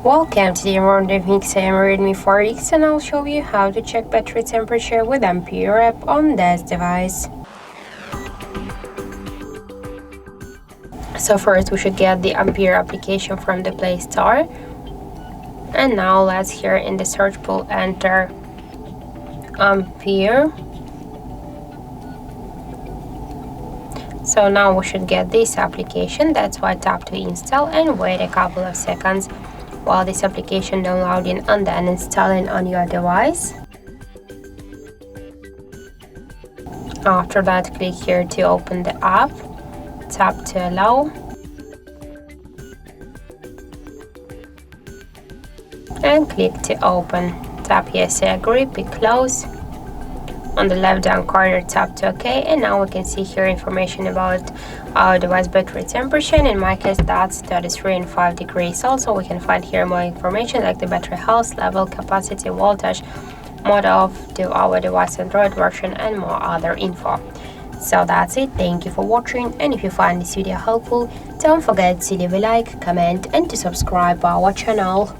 Welcome to the Redmi XIAOMI Redmi 4X, and I'll show you how to check battery temperature with Ampere app on this device. So first we should get the Ampere application from the Play Store. And now let's here in the search pool enter Ampere. So now we should get this application. That's why tap to install and wait a couple of seconds while this application downloading and then installing on your device. After that, click here to open the app, tap to allow, and click to open. Tap yes I agree, pick close. On the left down corner, tap to OK, and now we can see here information about our device battery temperature. In my case, that's 33.5 degrees. Also, we can find here more information like the battery health, level, capacity, voltage, mode of our device Android version, and more other info. So that's it. Thank you for watching, and if you find this video helpful, don't forget to leave a like, comment, and to subscribe our channel.